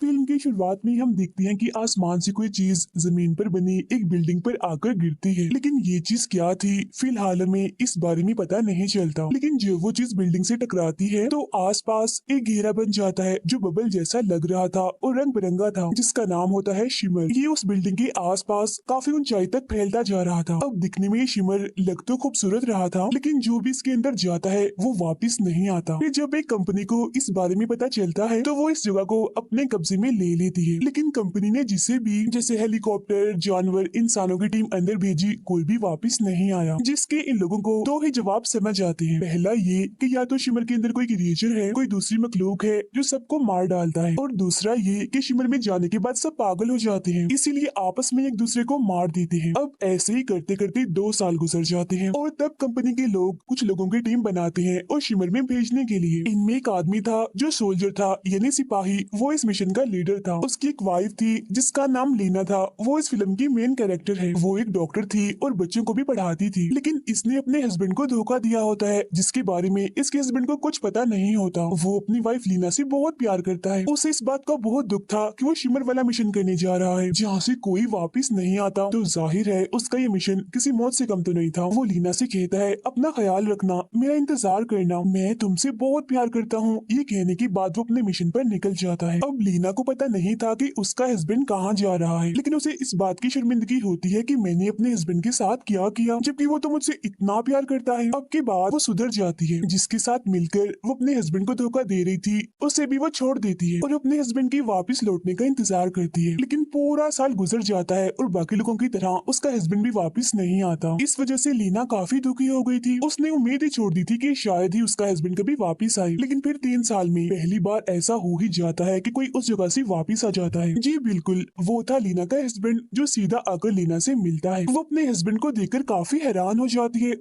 Film की शुरुआत में हम देखते हैं कि आसमान से कोई चीज जमीन पर बनी एक बिल्डिंग पर आकर गिरती है, लेकिन ये चीज क्या थी फिलहाल हमें इस बारे में पता नहीं चलता। लेकिन जब वो चीज बिल्डिंग से टकराती है तो आसपास एक घेरा बन जाता है जो बबल जैसा लग रहा था और रंग बिरंगा था, जिसका नाम होता है शिमर। ये उस बिल्डिंग के आसपास काफी ऊंचाई तक फैलता जा रहा था। अब दिखने में ये शिमर लग तो खूबसूरत रहा था, लेकिन जो भी इसके अंदर जाता है वो वापिस नहीं आता। फिर जब एक कंपनी को इस बारे में पता चलता है तो वो इस जगह को अपने कब्जे में ले लेती है। लेकिन कंपनी ने जिसे भी जैसे हेलीकॉप्टर, जानवर, इंसानों की टीम अंदर भेजी, कोई भी वापस नहीं आया, जिसके इन लोगों को दो ही जवाब समझ आते हैं। पहला ये कि या तो शिमर के अंदर कोई क्रिएचर है, कोई दूसरी मखलूक है जो सबको मार डालता है, और दूसरा ये कि शिमर में जाने के बाद सब पागल हो जाते हैं, इसीलिए आपस में एक दूसरे को मार देते हैं। अब ऐसे ही करते करते 2 साल गुजर जाते हैं और तब कंपनी के लोग कुछ लोगों की टीम बनाते हैं और शिमर में भेजने के लिए। इनमें एक आदमी था जो सोल्जर था यानी सिपाही, वो इस मिशन का लीडर था। उसकी एक वाइफ थी जिसका नाम लीना था, वो इस फिल्म की मेन कैरेक्टर है। वो एक डॉक्टर थी और बच्चों को भी पढ़ाती थी, लेकिन इसने अपने हस्बैंड को धोखा दिया होता है, जिसके बारे में इसके हस्बैंड को कुछ पता नहीं होता। वो अपनी वाइफ लीना से बहुत प्यार करता है। उसे इस बात का बहुत दुख था कि वो शिमर वाला मिशन करने जा रहा है जहाँ से कोई वापिस नहीं आता, तो जाहिर है उसका ये मिशन किसी मौत से कम तो नहीं था। वो लीना से कहता है अपना ख्याल रखना, मेरा इंतजार करना, मैं तुमसे बहुत प्यार करता हूँ। ये कहने के बाद वो अपने मिशन पर निकल जाता है। अब लीना को पता नहीं था कि उसका हस्बैंड कहाँ जा रहा है, लेकिन उसे इस बात की शर्मिंदगी होती है कि मैंने अपने हस्बैंड के साथ क्या किया, जबकि वो तो मुझसे इतना प्यार करता है। अब के बाद वो सुधर जाती है। जिसके साथ मिलकर वो अपने हस्बैंड को धोखा दे रही थी, उसे भी वो छोड़ देती है और अपने हस्बैंड की वापस लौटने का इंतजार करती है। लेकिन पूरा साल गुजर जाता है और बाकी लोगों की तरह उसका हस्बैंड भी वापस नहीं आता। इस वजह से लीना काफी दुखी हो गई थी। उसने उम्मीद ही छोड़ दी थी कि शायद ही उसका हस्बैंड कभी वापस आए। लेकिन फिर 3 साल में पहली बार ऐसा हो ही जाता है कि कोई उस जगह से वापस आ जाता है। जी बिल्कुल, वो था लीना का हस्बैंड जो सीधा आकर लीना से मिलता है। वो अपने हस्बैंड को देखकर काफी हैरान हो जाती है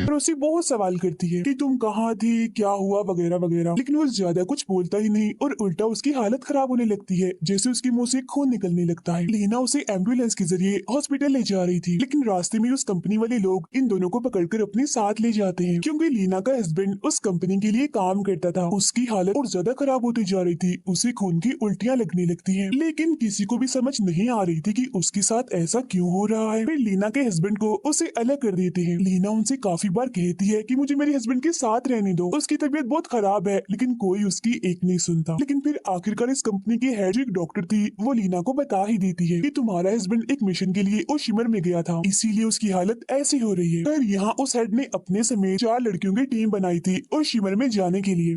और उससे बहुत सवाल करती है कि तुम कहाँ थी, क्या हुआ, वगैरह वगैरह। लेकिन वो ज्यादा कुछ बोलता ही नहीं और उल्टा उसकी हालत खराब होने लगती है, जैसे उसके मुंह से खून निकलने लगता है। लीना उसे एम्बुलेंस के जरिए हॉस्पिटल ले जा रही थी, लेकिन रास्ते में उस कंपनी वाले लोग इन दोनों को पकड़कर अपने साथ ले जाते हैं, क्योंकि लीना का हस्बैंड उस कंपनी के लिए काम करता था। उसकी हालत और ज्यादा खराब होती जा रही थी, उसे खून की उल्टियां लगने लगती है, लेकिन किसी को भी समझ नहीं आ रही थी कि उसके साथ ऐसा क्यों हो रहा है। फिर लीना के हस्बैंड को उसे अलग कर देते हैं। लीना उनसे काफी बार कहती है कि मुझे मेरे हस्बैंड के साथ रहने दो, उसकी तबीयत बहुत खराब है, लेकिन कोई उसकी एक नहीं सुनता। लेकिन फिर आखिरकार इस कंपनी की हेड जो एक डॉक्टर थी, वो लीना को बता ही देती है कि तुम्हारा हस्बैंड एक मिशन के लिए उस शिमर में गया था, इसीलिए उसकी हालत ऐसी हो रही है। फिर यहाँ उस हेड ने अपने समेत 4 लड़कियों की टीम बनाई थी उस शिमर में जाने के लिए,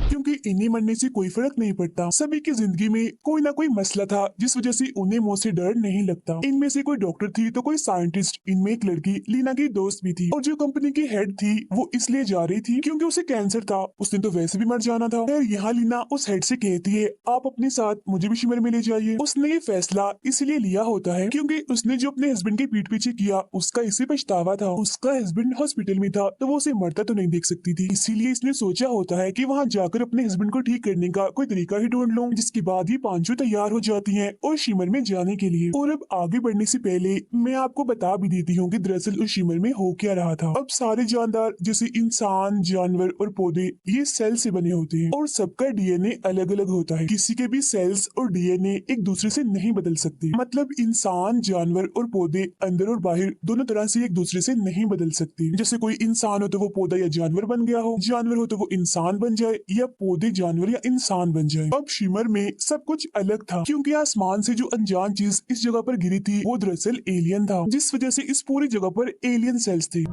क्योंकि इन्हें मरने से कोई फर्क नहीं पड़ता। सभी की जिंदगी में कोई ना कोई मसला था जिस वजह से उन्हें मौत से डर नहीं लगता। इनमें से कोई डॉक्टर थी तो कोई साइंटिस्ट, इनमें एक लड़की लीना की दोस्त भी थी, और जो कंपनी की हेड थी वो इसलिए जा रही थी क्योंकि उसे कैंसर था, उसने तो वैसे भी मर जाना था। फिर यहाँ लीना उस हेड से कहती है आप अपने साथ मुझे भी शिमर में ले जाइए। उसने ये फैसला इसलिए लिया होता है क्योंकि उसने जो अपने हस्बैंड के पीठ पीछे किया उसका इसे पछतावा था। उसका हस्बैंड हॉस्पिटल में था तो वो उसे मरता तो नहीं देख सकती थी, इसीलिए इसने सोचा होता है कि वहाँ जाकर अपने हस्बैंड को ठीक करने का कोई तरीका ही ढूंढ लूं। जिसके बाद ये पांचों तैयार हो जाती हैं और शिमर में जाने के लिए। और अब आगे बढ़ने से पहले मैं आपको बता भी देती हूँ कि दरअसल उस शिमर में हो क्या रहा था। अब सारे जानदार जैसे इंसान, जानवर और पौधे ये सेल से बने होते हैं और सबका डीएनए अलग अलग होता है। किसी के भी सेल्स और डीएनए एक दूसरे से नहीं बदल सकते। मतलब इंसान, जानवर और पौधे अंदर और बाहर दोनों तरह से एक दूसरे से नहीं बदल सकते। जैसे कोई इंसान हो तो वो पौधा या जानवर बन गया हो, जानवर हो तो वो इंसान बन जाए, या पौधे जानवर या इंसान बन जाए। अब शिमर में सब कुछ अलग था क्योंकि आसमान से जो अनजान चीज इस जगह पर गिरी थी वो दरअसल एलियन था, जिस वजह से इस पूरी जगह पर एलियन सेल्स थे।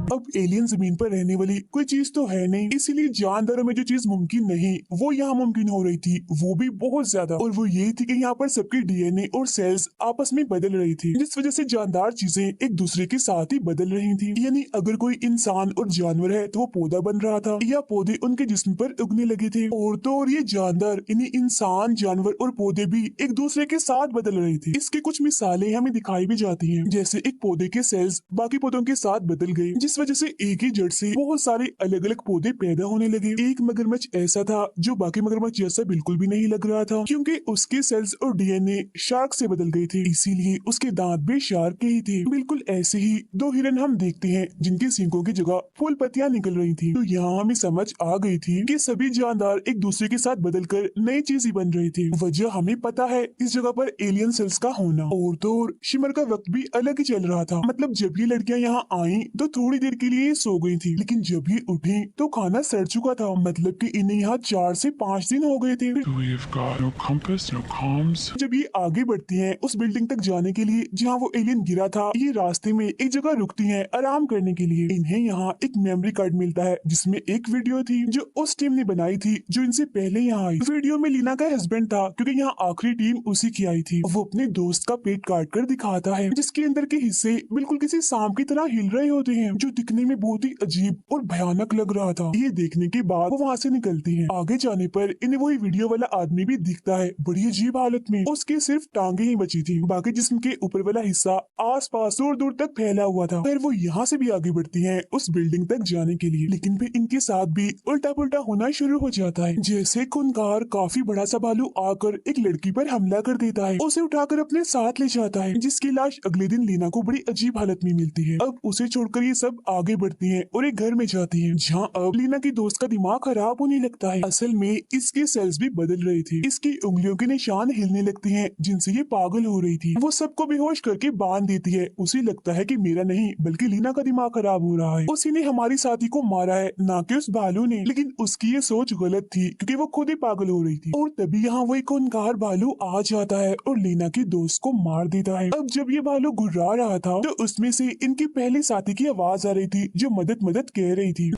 अब एलियन जमीन पर रहने वाली कोई चीज तो है नहीं, इसीलिए जानदारों में जो चीज मुमकिन नहीं वो यहाँ मुमकिन हो रही थी, वो भी बहुत ज्यादा। और वो ये थी कि यहाँ पर सबके डीएनए और सेल्स आपस में बदल रही थी, जिस वजह से जानदार चीजें एक दूसरे के साथ ही बदल रही थी। यानी अगर कोई इंसान और जानवर है तो वो पौधा बन रहा था, या पौधे उनके जिस्म पर उगने लगे थे। और तो और ये जानदार यानी इंसान, जानवर और पौधे भी एक दूसरे के साथ बदल रहे थे। इसकी कुछ मिसालें हमें दिखाई भी जाती है, जैसे एक पौधे के सेल्स बाकी पौधों के साथ बदल गए, जिस वजह से एक ही जड़ से बहुत सारे अलग अलग पौधे पैदा होने लगे। एक मगरमच्छ ऐसा था जो बाकी मगरमच्छ जैसा बिल्कुल भी नहीं लग रहा था, क्योंकि उसके सेल्स और डीएनए शार्क से बदल गए थे, इसीलिए उसके दांत भी शार्क के ही थे। बिल्कुल ऐसे ही दो हिरन हम देखते हैं जिनके सींगों की जगह फूल पत्तियां निकल रही थी। तो यहाँ हमें समझ आ गई थी कि सभी जानदार एक दूसरे के साथ बदलकर नई चीज ही बन रहे थे। वजह हमें पता है इस जगह पर एलियन सेल्स का होना। और तो और शिमर का वक्त भी अलग ही चल रहा था। मतलब जब ये लड़कियां यहाँ आई तो थोड़ी देर के लिए सो गई थी, लेकिन जब ये उठी तो खाना सड़ चुका था। मतलब कि इन्हें यहाँ 4 से 5 दिन हो गए थे। We've got no compass, no comms. जब ये आगे बढ़ती हैं उस बिल्डिंग तक जाने के लिए जहाँ वो एलियन गिरा था, ये रास्ते में एक जगह रुकती हैं आराम करने के लिए। इन्हें यहाँ एक मेमोरी कार्ड मिलता है जिसमें एक वीडियो थी जो उस टीम ने बनाई थी जो इनसे पहले यहाँ आई। वीडियो में लीना का हस्बैंड था, क्योंकि यहाँ आखिरी टीम उसी की आई थी। वो अपने दोस्त का पेट काट कर दिखाता है जिसके अंदर के हिस्से बिल्कुल किसी सांप की तरह हिल रहे होते हैं, जो दिखने में बहुत ही अजीब और भयानक लग रहा था। ये देखने के बाद वो वहाँ से निकलती है। आगे जाने पर इन्हें वही वीडियो वाला आदमी भी दिखता है, बड़ी अजीब हालत में। उसकी सिर्फ टांगे ही बची थी, बाकी जिस्म के ऊपर वाला हिस्सा आसपास दूर दूर तक फैला हुआ था। फिर वो यहाँ से भी आगे बढ़ती हैं उस बिल्डिंग तक जाने के लिए, लेकिन फिर इनके साथ भी उल्टा पुल्टा होना शुरू हो जाता है। जैसे खूंखार काफी बड़ा सा भालू आकर एक लड़की पर हमला कर देता है, उसे उठाकर अपने साथ ले जाता है, जिसकी लाश अगले दिन लीना को बड़ी अजीब हालत में मिलती है। अब उसे छोड़कर ये सब आगे बढ़ती हैं और एक घर में जाती हैं, जहाँ अब लीना की दोस्त का दिमाग खराब होने लगता है। असल में इसके सेल्स भी बदल रहे थे, इसकी उंगलियों के निशान हिलने लगते हैं जिनसे ये पागल हो रही थी। वो सबको बेहोश करके बांध देती है। उसे लगता है कि मेरा नहीं बल्कि लीना का दिमाग खराब हो रहा है, उसी ने हमारी साथी को मारा है, ना कि उस भालू ने। लेकिन उसकी ये सोच गलत थी, क्योंकि वो खुद ही पागल हो रही थी। और तभी यहाँ वो एक खूंखार भालू आ जाता है और लीना की दोस्त को मार देता है। अब जब ये भालू घुर्रा रहा था तो उसमें से इनकी पहले साथी की आवाज आ रही थी जो मदद मदद कह रही थी।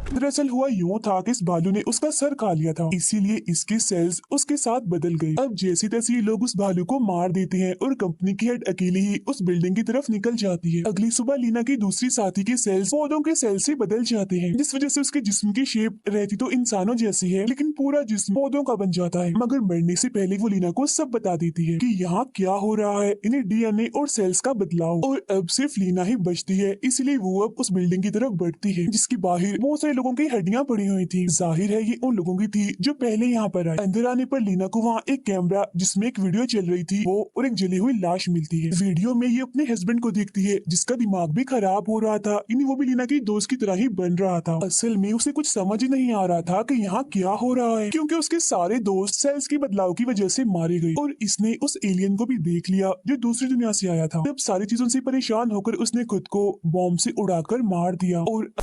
दरअसल हुआ यूं था कि इस भालू ने उसका सर खा लिया था, इसीलिए इसके सेल्स उसके साथ बदल गए। अब जैसी तैसी लोग उस भालू को मार देते हैं और कंपनी की हेड अकेली ही उस बिल्डिंग की तरफ निकल जाती है। अगली सुबह लीना की दूसरी साथी के सेल्स पौधों के सेल से बदल जाते हैं, जिस वजह से उसके जिस्म की शेप रहती तो इंसानों जैसी है, लेकिन पूरा जिस्म पौधों का बन जाता है। मगर मरने से पहले वो लीना को सब बता देती है कि यहाँ क्या हो रहा है, इन्हें डीएनए और सेल्स का बदलाव। और अब सिर्फ लीना ही बचती है, इसलिए वो अब उस बिल्डिंग की तरफ बढ़ती है जिसकी बाहर बहुत सारे लोगों की हड्डियां पड़ी हुई थी। जाहिर है ये उन लोगों की थी जो पहले यहाँ पर आए। अंदर आने पर लीना को वहाँ एक कैमरा जिसमें एक वीडियो चल रही थी वो और एक जली हुई लाश मिलती है। वीडियो में ये अपने हस्बैंड को देखती है जिसका दिमाग भी खराब हो रहा था, यानी वो भी लीना की दोस्त की तरह ही बन रहा था। असल में उसे कुछ समझ ही नहीं आ रहा था कि यहाँ क्या हो रहा है, क्योंकि उसके सारे दोस्त सेल्स के बदलाव की वजह से मारे गए और इसने उस एलियन को भी देख लिया जो दूसरी दुनिया से आया था। तब सारी चीजों से परेशान होकर उसने खुद को बॉम्ब से उड़ाकर मार दिया। और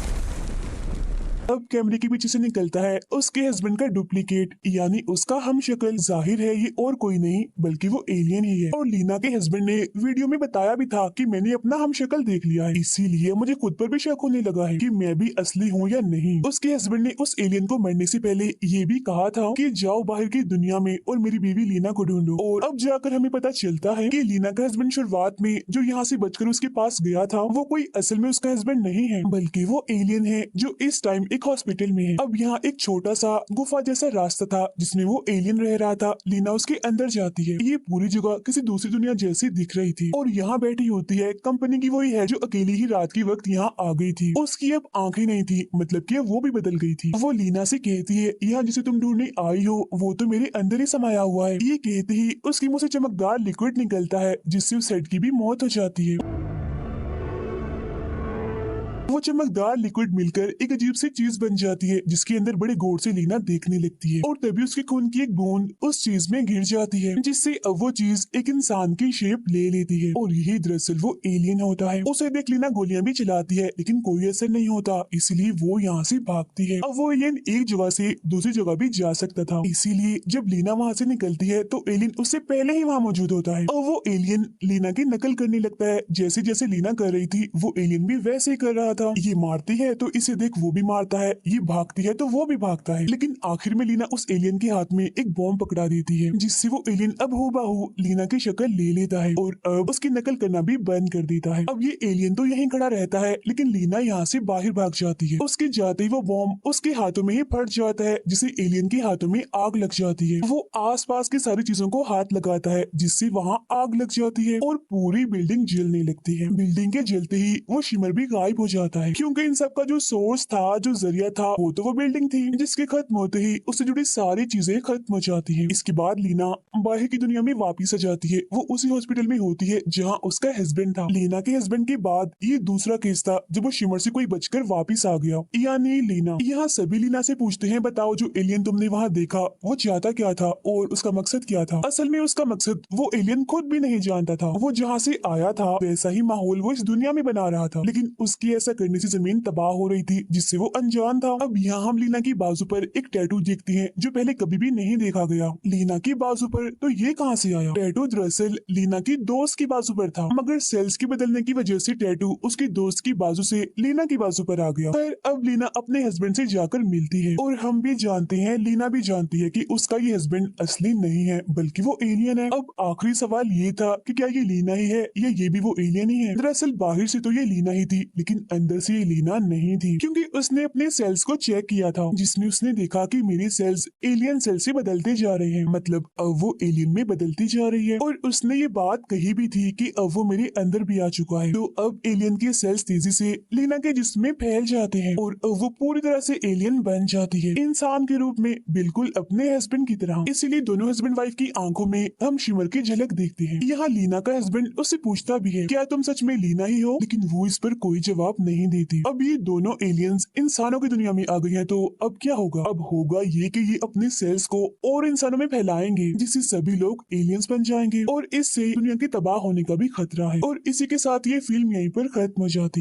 अब कैमरे के पीछे से निकलता है उसके हस्बैंड का डुप्लीकेट, यानी उसका हमशक्ल। जाहिर है ये और कोई नहीं बल्कि वो एलियन ही है। और लीना के हस्बैंड ने वीडियो में बताया भी था कि मैंने अपना हमशक्ल देख लिया है, इसीलिए मुझे खुद पर भी शक होने लगा है कि मैं भी असली हूँ या नहीं। उसके हस्बैंड ने उस एलियन को मरने से पहले ये भी कहा था कि जाओ बाहर की दुनिया में और मेरी बीवी लीना को ढूंढो। और अब जाकर हमें पता चलता है कि लीना का हस्बैंड शुरुआत में जो यहाँ से बचकर उसके पास गया था वो कोई असल में उसका हस्बैंड नहीं है, बल्कि वो एलियन है जो इस टाइम एक हॉस्पिटल में है। अब यहाँ एक छोटा सा गुफा जैसा रास्ता था जिसमें वो एलियन रह रहा था। लीना उसके अंदर जाती है। ये पूरी जगह किसी दूसरी दुनिया जैसी दिख रही थी और यहाँ बैठी होती है कंपनी की वही है जो अकेली ही रात की वक्त यहाँ आ गई थी। उसकी अब आंखें नहीं थी, मतलब कि वो भी बदल गई थी। वो लीना से कहती है यहाँ जिसे तुम ढूंढने आई हो वो तो मेरे अंदर ही समाया हुआ है। ये कहते ही उसके मुंह से चमकदार लिक्विड निकलता है जिससे उस सेट की भी मौत हो जाती है। वो चमकदार लिक्विड मिलकर एक अजीब सी चीज बन जाती है जिसके अंदर बड़े गौर से लीना देखने लगती है और तभी उसके खून की एक बूंद उस चीज में गिर जाती है, जिससे अब वो चीज एक इंसान की शेप ले लेती है और यही दरअसल वो एलियन होता है। उसे देख लीना गोलियां भी चलाती है लेकिन कोई असर नहीं होता, इसलिए वो यहाँ से भागती है। अब वो एलियन एक जगह से दूसरी जगह भी जा सकता था, इसीलिए जब लीना वहाँ से निकलती है तो एलियन उससे पहले ही वहाँ मौजूद होता है और वो एलियन लीना की नकल करने लगता है। जैसे जैसे लीना कर रही थी वो एलियन भी वैसे ही कर रहा रहा था, ये मारती है तो इसे देख वो भी मारता है, ये भागती है तो वो भी भागता है। लेकिन आखिर में लीना उस एलियन के हाथ में एक बॉम्ब पकड़ा देती है, जिससे वो एलियन अब हूबहू लीना की शक्ल ले लेता है और अब उसकी नकल करना भी बंद कर देता है। अब ये एलियन तो यहीं खड़ा रहता है, लेकिन लीना यहाँ से बाहर भाग जाती है। उसके जाते ही वो बॉम्ब उसके हाथों में ही फट जाता है, जिससे एलियन के हाथों में आग लग जाती है। वो आसपास की सारी चीजों को हाथ लगाता है, जिससे वहाँ आग लग जाती है और पूरी बिल्डिंग जलने लगती है। बिल्डिंग के जलते ही वो शिमर भी गायब हो जाता है, क्योंकि इन सब का जो सोर्स था, जो जरिया था, वो तो वो बिल्डिंग थी, जिसके खत्म होते ही उससे जुड़ी सारी चीजें खत्म हो जाती है। इसके बाद लीना बाहर की दुनिया में वापिस आ जाती है। वो उसी हॉस्पिटल में होती है जहाँ उसका हस्बैंड था। लीना के हस्बैंड के बाद ये दूसरा केस था जब वो शिमर से कोई बचकर वापिस आ गया, यानी लीना। यहाँ सभी लीना से पूछते हैं, बताओ जो एलियन तुमने वहाँ देखा वो चाहता क्या था और उसका मकसद क्या था। असल में उसका मकसद वो एलियन खुद भी नहीं जानता था। वो जहाँ से आया था वैसा ही माहौल वो इस दुनिया में बना रहा था, लेकिन उसकी ऐसा करने से जमीन तबाह हो रही थी, जिससे वो अनजान था। अब यहाँ हम लीना की बाजू पर एक टैटू देखते हैं जो पहले कभी भी नहीं देखा गया। लीना की बाजू पर तो ये कहाँ से आया? टैटू दरअसल लीना की दोस्त की बाजू पर था, मगर सेल्स के बदलने की वजह से टैटू उसकी दोस्त की बाजू से लीना की बाजू पर आ गया। फिर अब लीना अपने हस्बैंड से जाकर मिलती है और हम भी जानते हैं, लीना भी जानती है कि उसका ये हस्बैंड असली नहीं है बल्कि वो एलियन है। अब आखिरी सवाल ये था कि क्या ये लीना ही है या ये भी वो एलियन ही है। दरअसल बाहर से तो ये लीना ही थी, लेकिन अंदर से ये लीना नहीं थी, क्योंकि उसने अपने सेल्स को चेक किया था, जिसमें उसने देखा कि मेरे सेल्स एलियन सेल से बदलते जा रहे हैं, मतलब अब वो एलियन में बदलती जा रही है। और उसने ये बात कही भी थी कि अब वो मेरे अंदर भी आ चुका है। तो अब एलियन के सेल्स तेजी से लीना के जिस्म में फैल जाते हैं और अब वो पूरी तरह से एलियन बन जाती है, इंसान के रूप में, बिल्कुल अपने हस्बैंड की तरह। इसीलिए दोनों हस्बैंड वाइफ की आंखों में हम शिमर की झलक देखते हैं। यहाँ लीना का हस्बैंड उससे पूछता भी है, क्या तुम सच में लीना ही हो? लेकिन वो इस पर कोई जवाब नहीं देती। अब ये दोनों एलियंस इंसानों की दुनिया में आ गए हैं, तो अब क्या होगा? अब होगा ये कि ये अपने सेल्स को और इंसानों में फैलाएंगे, जिससे सभी लोग एलियंस बन जाएंगे और इससे दुनिया के तबाह होने का भी खतरा है। और इसी के साथ ये फिल्म यहीं पर खत्म हो जाती।